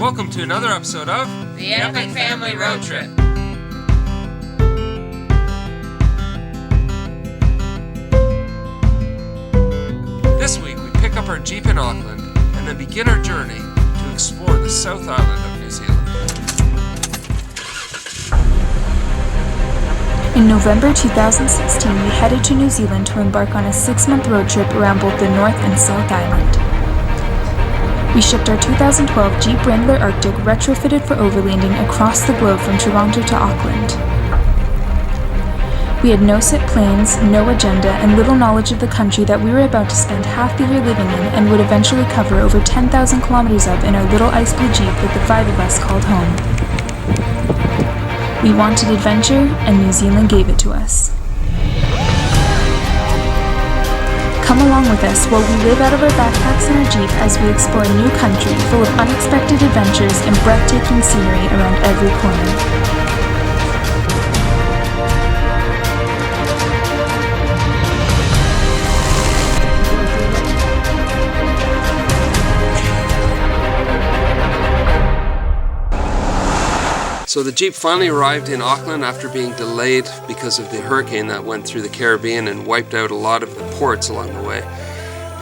Welcome to another episode of The Epic Family Road Trip. This week we pick up our Jeep in Auckland and then begin our journey to explore the South Island of New Zealand. In November 2016, we headed to New Zealand to embark on a 6-month road trip around both the North and South Island. We shipped our 2012 Jeep Wrangler Arctic retrofitted for overlanding across the globe from Toronto to Auckland. We had no set plans, no agenda, and little knowledge of the country that we were about to spend half the year living in and would eventually cover over 10,000 kilometers of in our little ice blue Jeep that the 5 of us called home. We wanted adventure, and New Zealand gave it to us. Come along with us while we live out of our backpacks in our Jeep as we explore a new country full of unexpected adventures and breathtaking scenery around every corner. So the Jeep finally arrived in Auckland after being delayed because of the hurricane that went through the Caribbean and wiped out a lot of the ports along the way.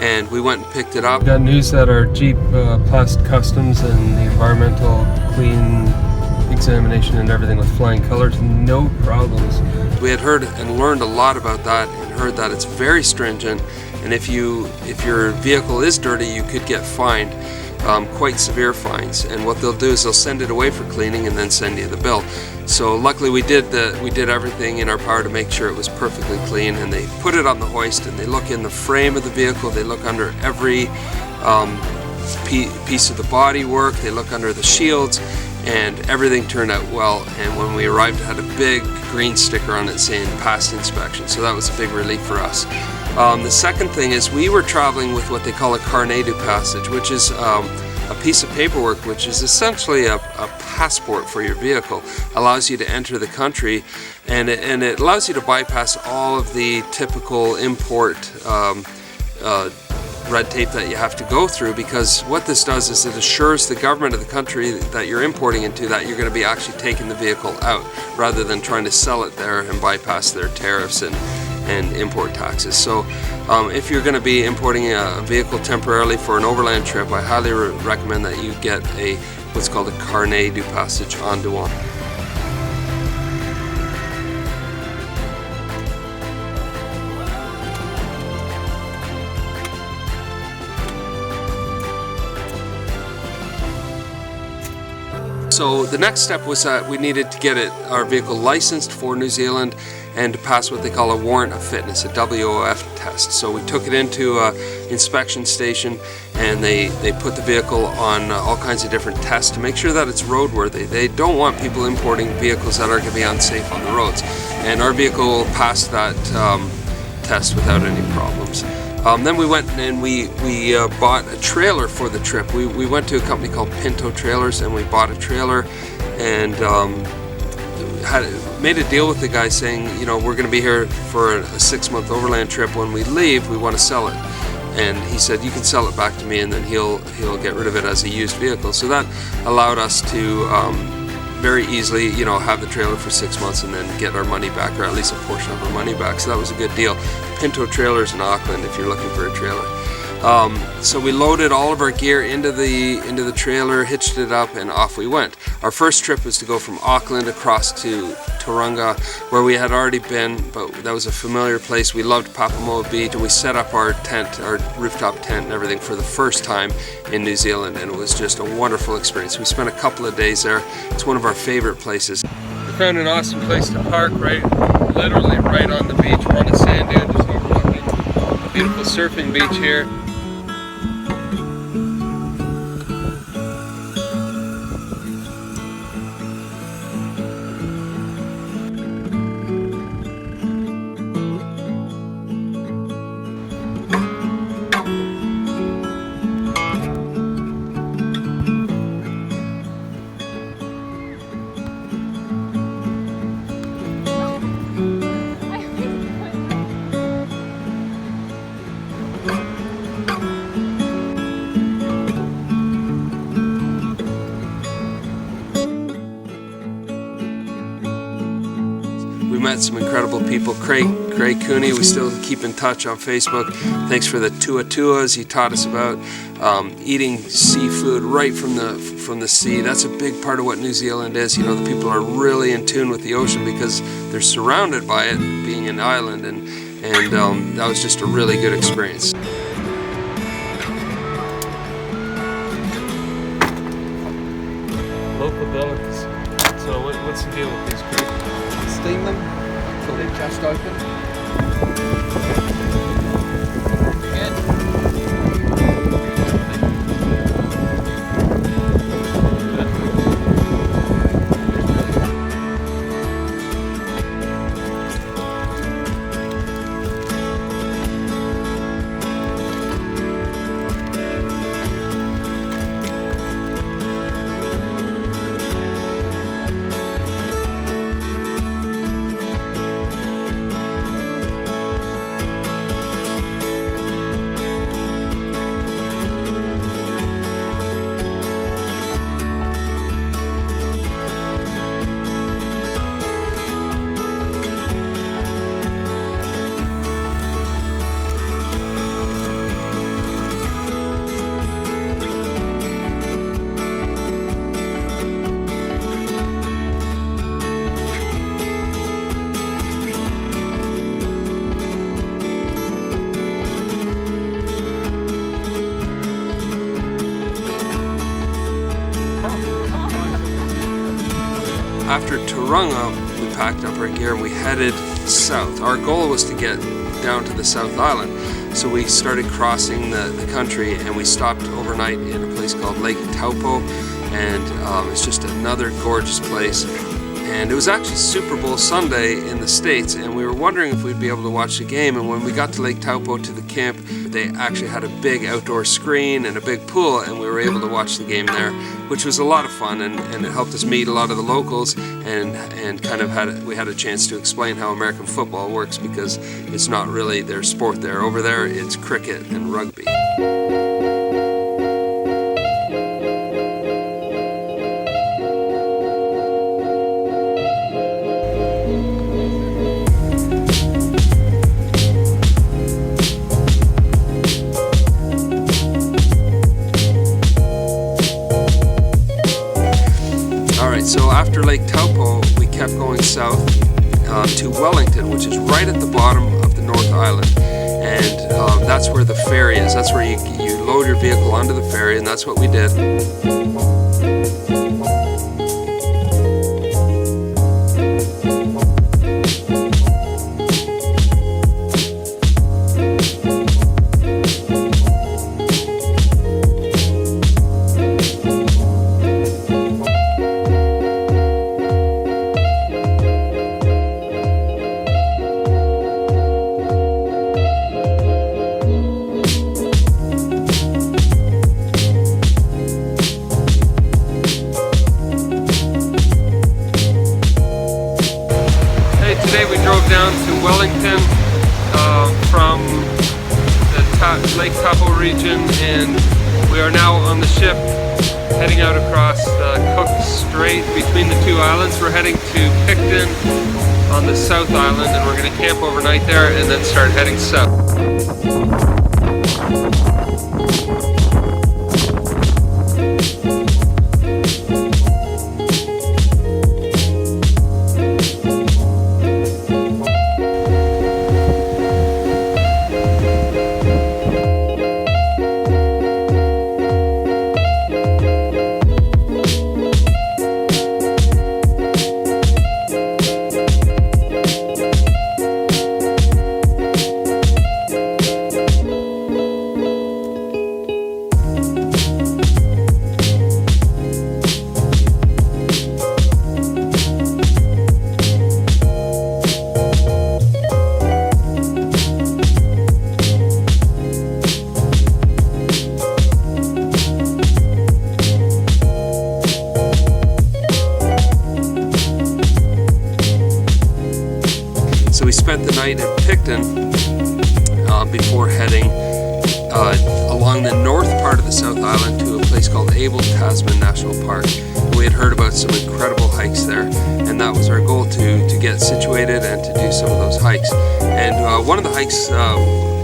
And we went and picked it up. Got news that our Jeep passed customs and the environmental clean examination and everything with flying colors, no problems. We had heard and learned a lot about that and heard that it's very stringent, and if your vehicle is dirty, you could get fined. Quite severe fines, and what they'll do is they'll send it away for cleaning and then send you the bill. So luckily we did everything in our power to make sure it was perfectly clean, and they put it on the hoist and they look in the frame of the vehicle, they look under every piece of the body work, they look under the shields, and everything turned out well. And when we arrived, it had a big green sticker on it saying passed inspection, so that was a big relief for us. The second thing is we were traveling with what they call a carnet du passage, which is a piece of paperwork which is essentially a passport for your vehicle. Allows you to enter the country, and it allows you to bypass all of the typical import red tape that you have to go through, because what this does is it assures the government of the country that you're importing into that you're going to be actually taking the vehicle out rather than trying to sell it there and bypass their tariffs and import taxes. So if you're going to be importing a vehicle temporarily for an overland trip, I highly recommend that you get what's called a carnet du passage en douane. So the next step was that we needed to get our vehicle licensed for New Zealand and to pass what they call a warrant of fitness, a WOF test. So we took it into an inspection station, and they put the vehicle on all kinds of different tests to make sure that it's roadworthy. They don't want people importing vehicles that are going to be unsafe on the roads, and our vehicle passed that test without any problems. Then we went and we bought a trailer for the trip. We went to a company called Pinto Trailers, and we bought a trailer and made a deal with the guy saying, you know, we're going to be here for a 6-month overland trip. When we leave, we want to sell it. And he said, you can sell it back to me, and then he'll get rid of it as a used vehicle. So that allowed us to very easily, you know, have the trailer for 6 months and then get our money back, or at least a portion of our money back. So that was a good deal. Pinto Trailers in Auckland if you're looking for a trailer. So we loaded all of our gear into the trailer, hitched it up, and off we went. Our first trip was to go from Auckland across to Tauranga, where we had already been, but that was a familiar place. We loved Papamoa Beach, and we set up our tent, our rooftop tent and everything for the first time in New Zealand, and it was just a wonderful experience. We spent a couple of days there. It's one of our favorite places. We found an awesome place to park, literally right on the beach. We're on a sand dune just overlooking a beautiful surfing beach here. met some incredible people. Craig Cooney, we still keep in touch on Facebook. Thanks for the tuas. He taught us about eating seafood right from the sea. That's a big part of what New Zealand is. You know, the people are really in tune with the ocean because they're surrounded by it, being an island, and that was just a really good experience. Local delicacy. So what's the deal with these, Craig? Steam them until they're just open. After Tauranga, we packed up our gear and we headed south. Our goal was to get down to the South Island. So we started crossing the country and we stopped overnight in a place called Lake Taupo, and it's just another gorgeous place. And it was actually Super Bowl Sunday in the States, and we were wondering if we'd be able to watch the game. And when we got to Lake Taupo to the camp, they actually had a big outdoor screen and a big pool, and we were able to watch the game there, which was a lot of fun, and it helped us meet a lot of the locals, and kind of we had a chance to explain how American football works, because it's not really their sport there. Over there, it's cricket and rugby. So after Lake Taupo, we kept going south to Wellington, which is right at the bottom of the North Island, and that's where the ferry is. That's where you load your vehicle onto the ferry, and that's what we did. Today we drove down to Wellington from the Lake Taupo region, and we are now on the ship heading out across Cook Strait between the two islands. We're heading to Picton on the South Island, and we're going to camp overnight there and then start heading south. So we spent the night at Picton before heading along the north part of the South Island to a place called Abel Tasman National Park. We we had heard about some incredible hikes there, and that was our goal, to get situated and to do some of those hikes. And one of the hikes,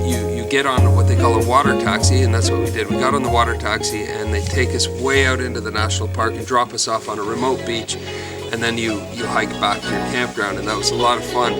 you get on what they call a water taxi, and that's what we did. We got on the water taxi and they take us way out into the national park and drop us off on a remote beach, and then you hike back to your campground, and that was a lot of fun.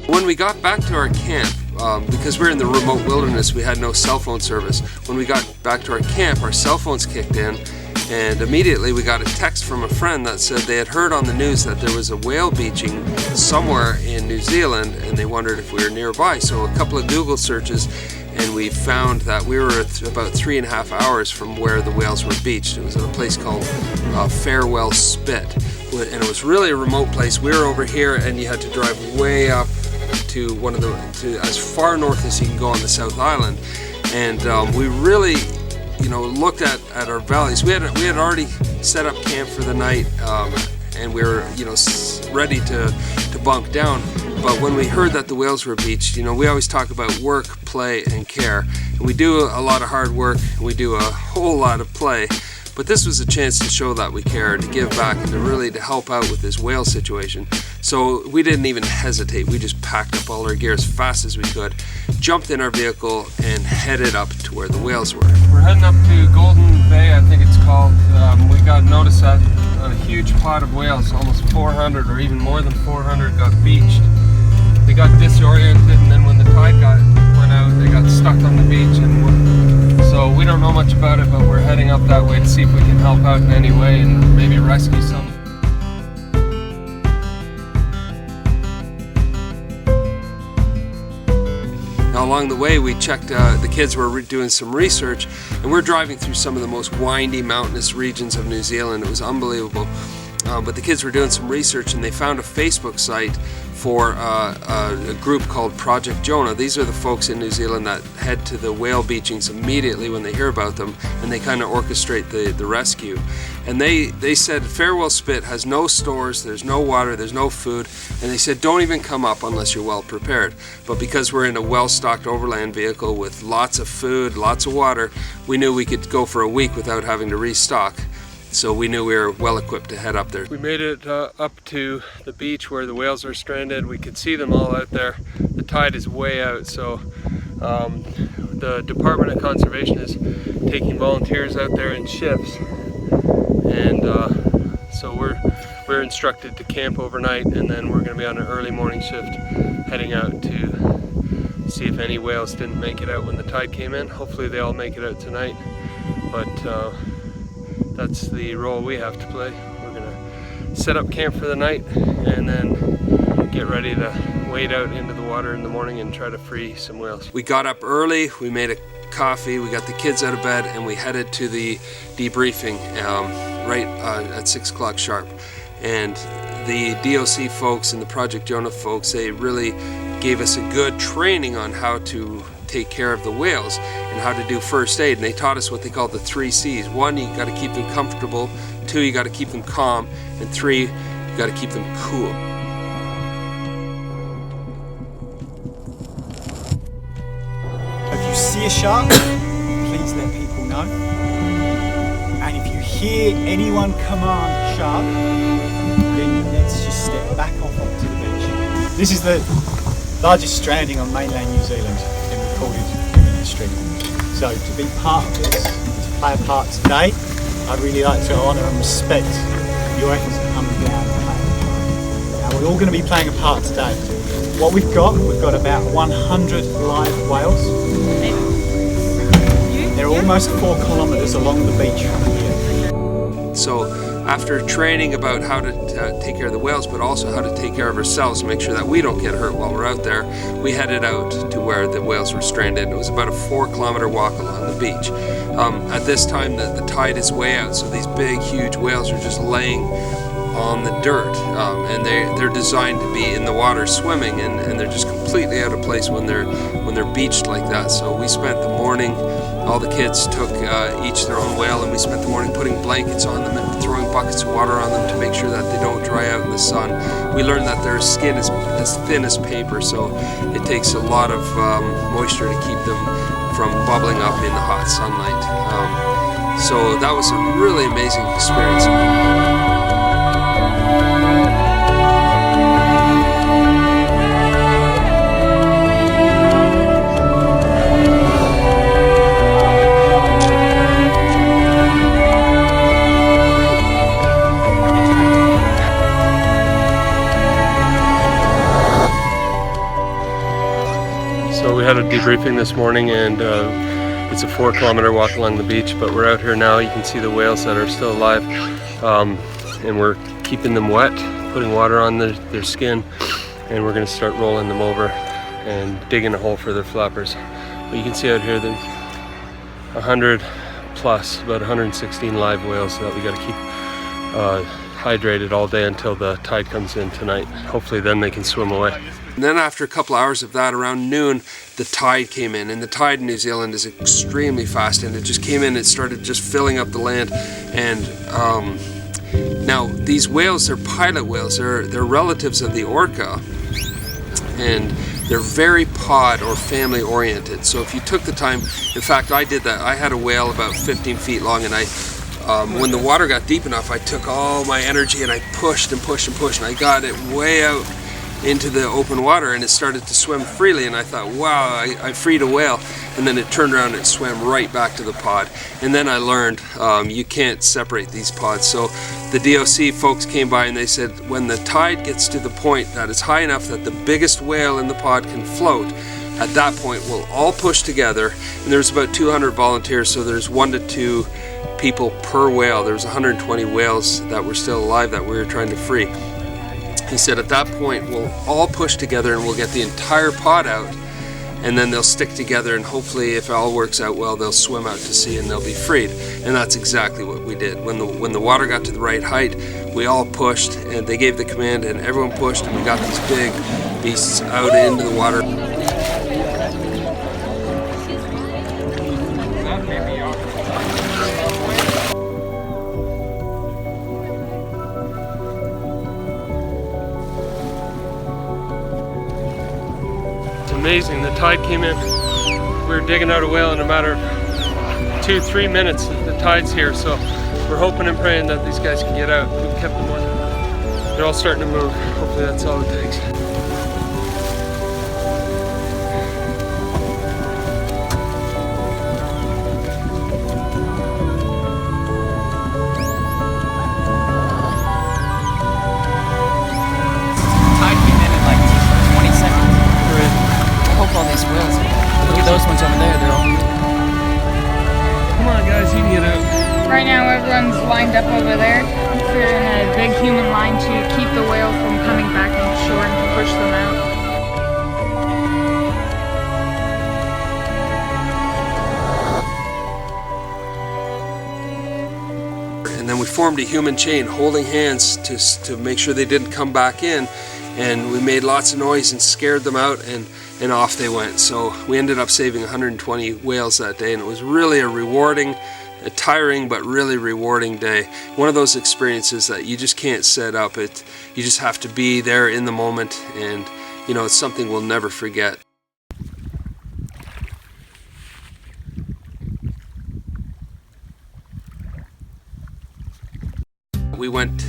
When we got back to our camp, because we're in the remote wilderness, we had no cell phone service. When we got back to our camp, our cell phones kicked in, and immediately we got a text from a friend that said they had heard on the news that there was a whale beaching somewhere in New Zealand, and they wondered if we were nearby. So a couple of Google searches, and we found that we were about 3.5 hours from where the whales were beached. It was at a place called Farewell Spit, and it was really a remote place. We were over here, and you had to drive way up to as far north as you can go on the South Island, and we really, looked at our valleys. We had already set up camp for the night, and we were, ready to bunk down. But when we heard that the whales were beached, we always talk about work, play, and care. And we do a lot of hard work, and we do a whole lot of play. But this was a chance to show that we care, to give back, and to help out with this whale situation. So we didn't even hesitate. We just packed up all our gear as fast as we could, jumped in our vehicle, and headed up to where the whales were. We're heading up to Golden Bay, I think it's called. We got notice that a huge pod of whales, almost 400 or even more than 400, got beached. They got disoriented, and then when the tide went out, they got stuck on the beach. And so we don't know much about it, but we're heading up that way to see if we can help out in any way and maybe rescue some. Now, along the way, we checked, the kids were doing some research, and we're driving through some of the most windy mountainous regions of New Zealand. It was unbelievable. But the kids were doing some research, and they found a Facebook site for a group called Project Jonah. These are the folks in New Zealand that head to the whale beachings immediately when they hear about them, and they kind of orchestrate the rescue. And they said Farewell Spit has no stores, there's no water, there's no food, and they said don't even come up unless you're well prepared. But because we're in a well-stocked overland vehicle with lots of food, lots of water, we knew we could go for a week without having to restock. So we knew we were well equipped to head up there. We made it up to the beach where the whales are stranded. We could see them all out there. The tide is way out, so the Department of Conservation is taking volunteers out there in shifts, and so we're instructed to camp overnight, and then we're going to be on an early morning shift heading out to see if any whales didn't make it out when the tide came in. Hopefully they all make it out tonight, but that's the role we have to play. We're gonna set up camp for the night and then get ready to wade out into the water in the morning and try to free some whales. We got up early, we made a coffee, we got the kids out of bed, and we headed to the debriefing right at 6 o'clock sharp. And the DOC folks and the Project Jonah folks, they really gave us a good training on how to take care of the whales and how to do first aid, and they taught us what they call the 3 C's. 1, you got to keep them comfortable. 2, you got to keep them calm, and 3, you got to keep them cool. If you see a shark, please let people know. And if you hear anyone command shark, then let's just step back off onto the beach. This is the largest stranding on mainland New Zealand in recorded human history. So to be part of this, to play a part today, I'd really like to honour and respect your efforts in coming down and playing a part. Now we're all going to be playing a part today. What we've got about 100 live whales. They're almost 4 kilometres along the beach from here. So after training about how to take care of the whales, but also how to take care of ourselves, make sure that we don't get hurt while we're out there, we headed out to where the whales were stranded. It was about a 4-kilometer walk along the beach. At this time, the tide is way out, so these big, huge whales are just laying on the dirt, and they're designed to be in the water swimming, and they're just completely out of place when they're beached like that. So we spent the morning, all the kids took each their own whale, and we spent the morning putting blankets on them and throwing buckets of water on them to make sure that they don't dry out in the sun. We learned that their skin is as thin as paper, so it takes a lot of moisture to keep them from bubbling up in the hot sunlight. So that was a really amazing experience. So we had a debriefing this morning, and it's a 4-kilometer walk along the beach, but we're out here now. You can see the whales that are still alive, and we're keeping them wet, putting water on their skin, and we're going to start rolling them over and digging a hole for their flappers. But you can see out here there's 100 plus, about 116 live whales that we got to keep hydrated all day until the tide comes in tonight. Hopefully then they can swim away. And then after a couple hours of that, around noon, the tide came in. And the tide in New Zealand is extremely fast, and it just came in, it started just filling up the land. And now these whales, they're pilot whales, they're relatives of the orca, and they're very pod or family oriented. So if you took the time, in fact I did that, I had a whale about 15 feet long, and when the water got deep enough, I took all my energy and I pushed and pushed and pushed, and I got it way out into the open water, and it started to swim freely, and I thought, wow, I freed a whale. And then it turned around and it swam right back to the pod. And then I learned you can't separate these pods. So the DOC folks came by and they said, when the tide gets to the point that it's high enough that the biggest whale in the pod can float, at that point we'll all push together. And there's about 200 volunteers, so there's 1 to 2 people per whale. There's 120 whales that were still alive that we were trying to free. He said at that point we'll all push together and we'll get the entire pod out, and then they'll stick together, and hopefully if it all works out well, they'll swim out to sea and they'll be freed. And that's exactly what we did. When the water got to the right height, we all pushed, and they gave the command, and everyone pushed, and we got these big beasts out into the water. Amazing, the tide came in. We were digging out a whale in a matter of 2-3 minutes. The tide's here, so we're hoping and praying that these guys can get out. We've kept them on. They're all starting to move. Hopefully that's all it takes. Those ones over there, they're all... Come on guys, you can get out. Right now everyone's lined up over there. They're in a big human line to keep the whale from coming back on shore and to push them out. And then we formed a human chain holding hands to make sure they didn't come back in, and we made lots of noise and scared them out, and off they went. So we ended up saving 120 whales that day, and it was really a rewarding, a tiring but really rewarding day. One of those experiences that you just can't set up. You just have to be there in the moment, and you know, it's something we'll never forget. We went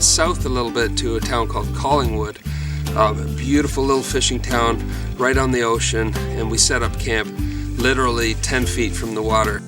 south a little bit to a town called Collingwood, a beautiful little fishing town right on the ocean, and we set up camp literally 10 feet from the water.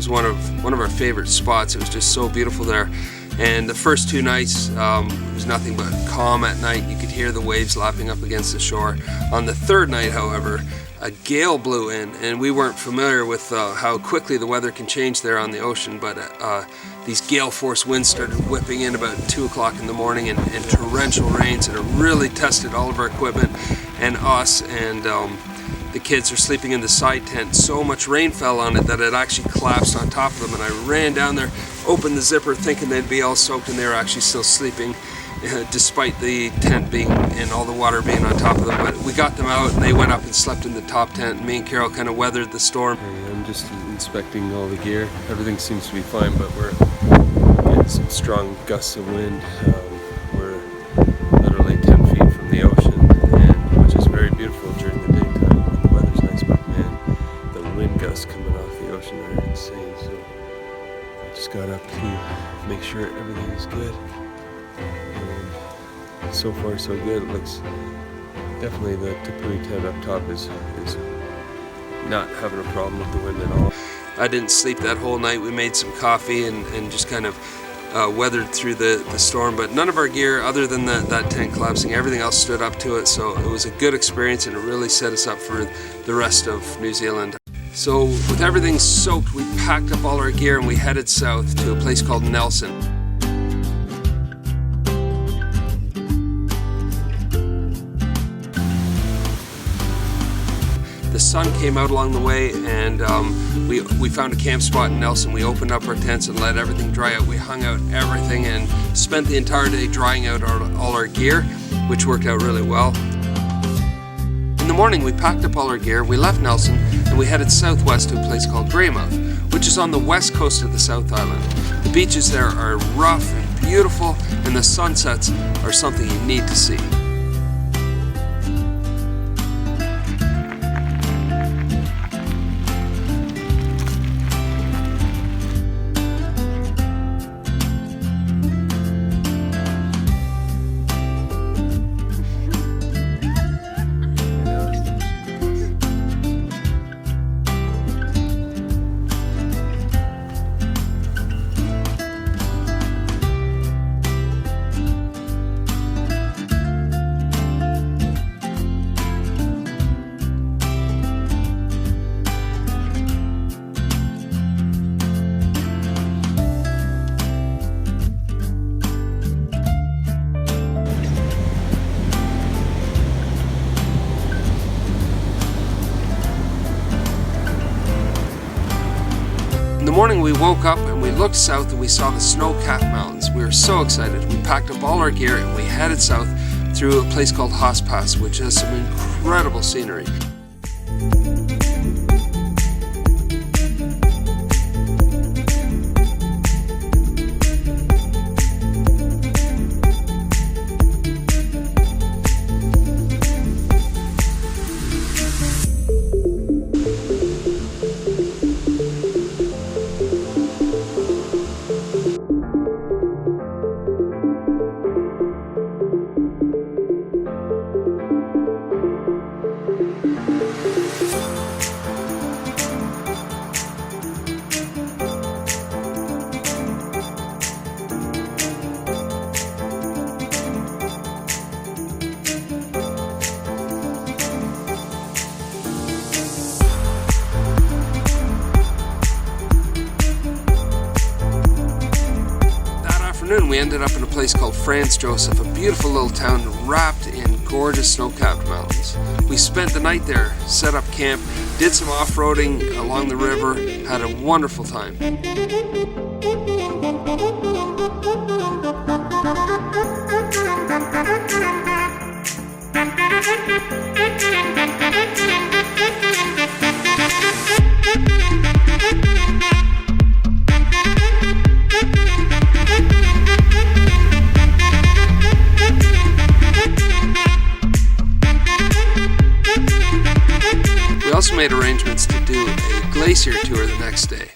was one of our favorite spots. It was just so beautiful there. And the first 2 nights it was nothing but calm at night. You could hear the waves lapping up against the shore. On the 3rd night, however, a gale blew in, and we weren't familiar with how quickly the weather can change there on the ocean, but these gale force winds started whipping in about 2 o'clock in the morning, and torrential rains, and it really tested all of our equipment and us. And the kids are sleeping in the side tent. So much rain fell on it that it actually collapsed on top of them, and I ran down there, opened the zipper thinking they'd be all soaked, and they were actually still sleeping despite the tent being and all the water being on top of them. But we got them out and they went up and slept in the top tent, and me and Carol kind of weathered the storm. I'm just inspecting all the gear. Everything seems to be fine, but we're getting some strong gusts of wind. We're literally 10 feet from the ocean, and which is very beautiful during the daytime when the weather's nice, but man, the wind gusts coming off the ocean are insane. So I just got up to make sure everything is good. So far so good. It looks definitely the Tapui tent up top is not having a problem with the wind at all. I didn't sleep that whole night. We made some coffee and just kind of weathered through the storm, but none of our gear other than that tent collapsing, everything else stood up to it. So it was a good experience, and it really set us up for the rest of New Zealand. So with everything soaked, we packed up all our gear and we headed south to a place called Nelson. The sun came out along the way, and we found a camp spot in Nelson. We opened up our tents and let everything dry out. We hung out everything and spent the entire day drying out all our gear, which worked out really well. In the morning, we packed up all our gear, we left Nelson, and we headed southwest to a place called Greymouth, which is on the west coast of the South Island. The beaches there are rough and beautiful, and the sunsets are something you need to see. In the morning we woke up and we looked south and we saw the snow-capped mountains. We were so excited. We packed up all our gear and we headed south through a place called Haas Pass, which has some incredible scenery. We ended up in a place called Franz Josef, a beautiful little town wrapped in gorgeous snow-capped mountains. We spent the night there, set up camp, did some off-roading along the river, had a wonderful time. We also made arrangements to do a glacier tour the next day.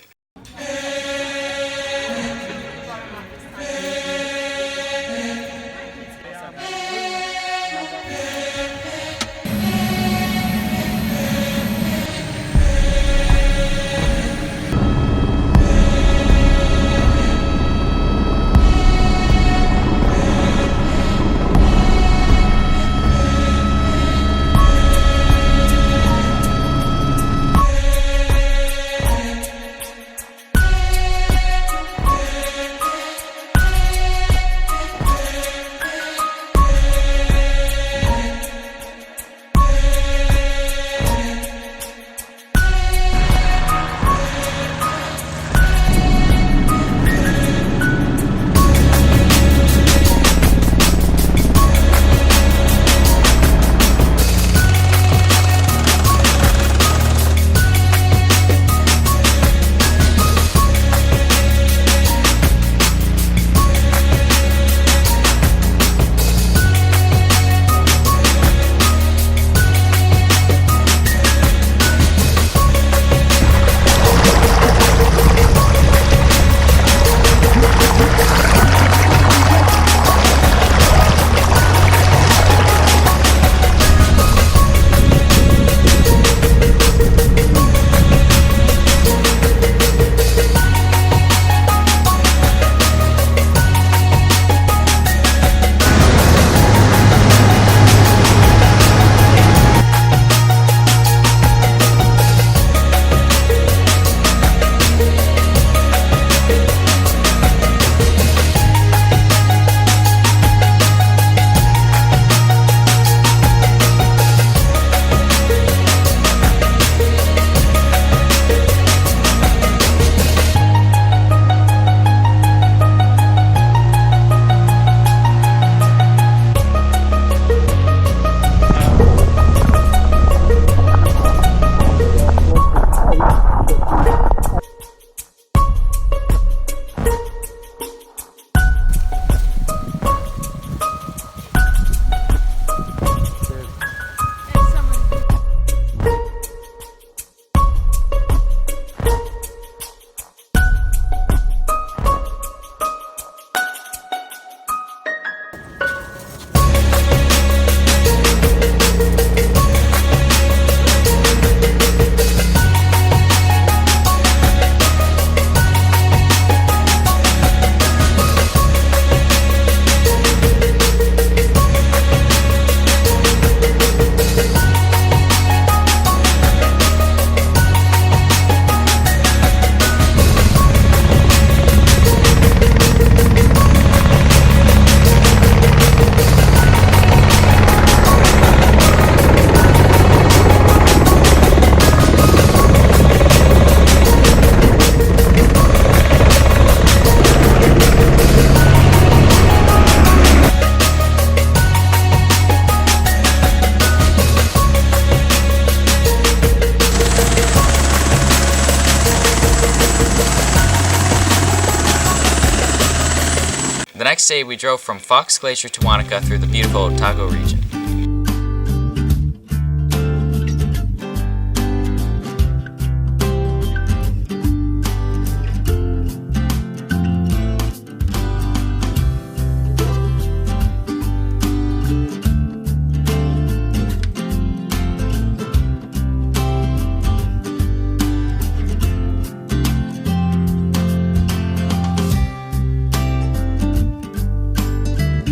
next day we drove from Fox Glacier to Wanaka through the beautiful Otago region.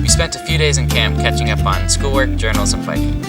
We spent a few days in camp catching up on schoolwork, journals, and biking.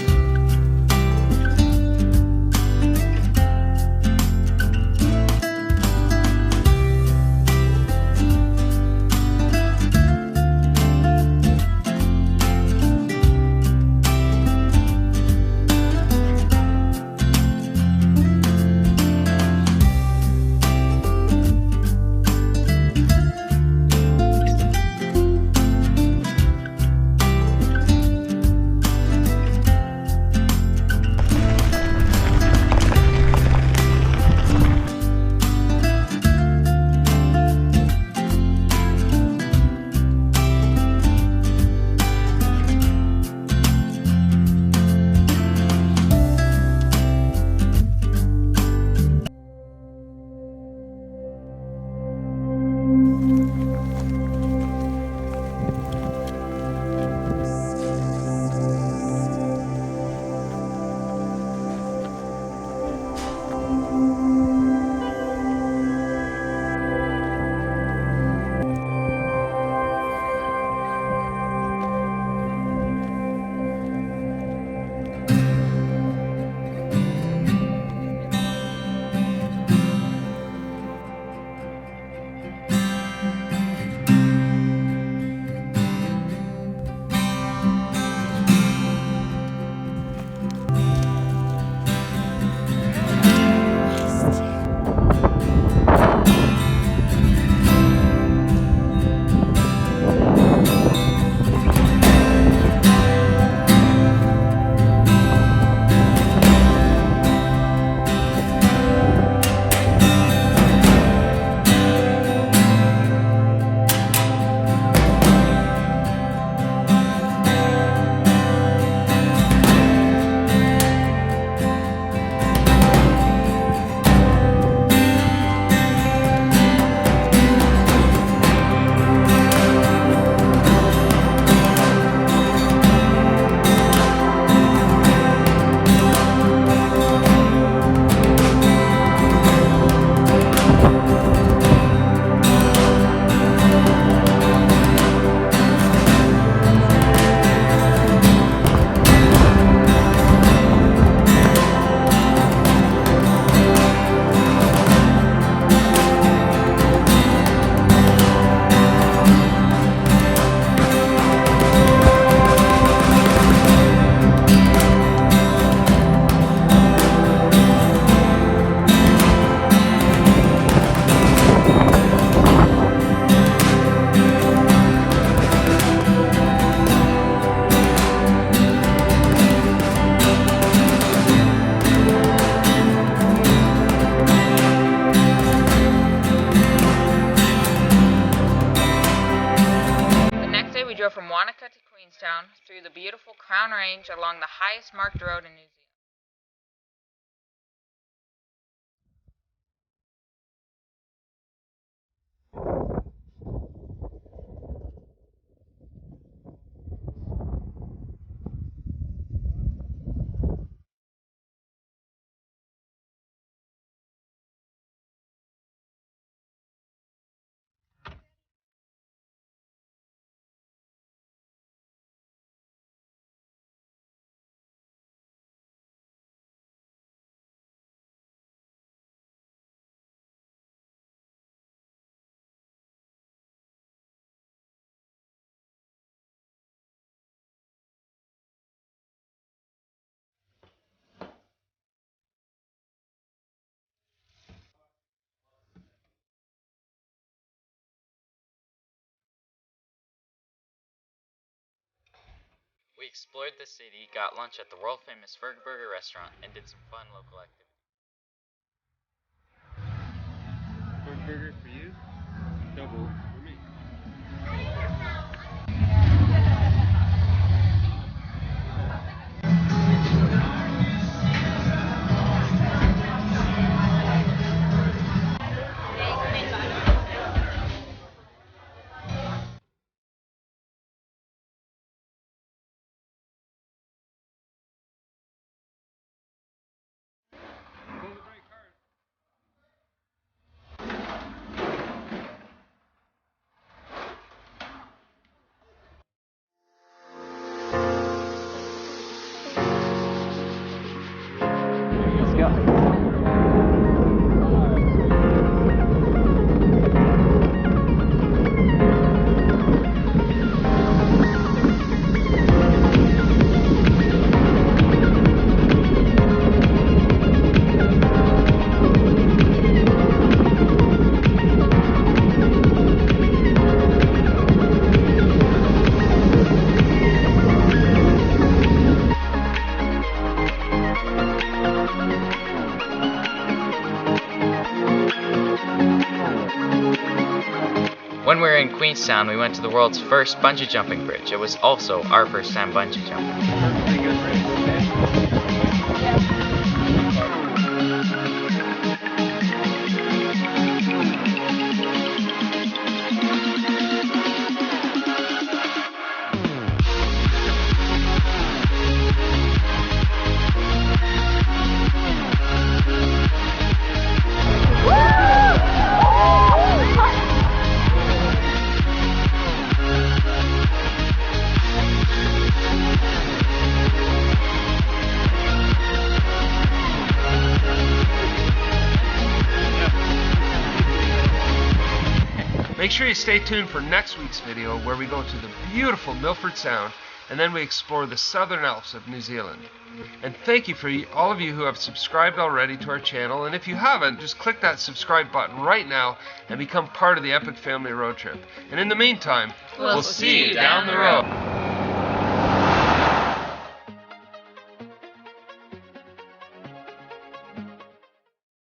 From Wanaka to Queenstown through the beautiful Crown Range along the highest marked road in New Zealand. We explored the city, got lunch at the world-famous Burger restaurant, and did some fun local activities. Burger for you, double for me. When we were in Queenstown, we went to the world's first bungee jumping bridge. It was also our first time bungee jumping. Make sure you stay tuned for next week's video where we go to the beautiful Milford Sound and then we explore the Southern Alps of New Zealand. And thank you for all of you who have subscribed already to our channel, and if you haven't, just click that subscribe button right now and become part of the Epic Family Road Trip. And in the meantime, we'll see you down the road.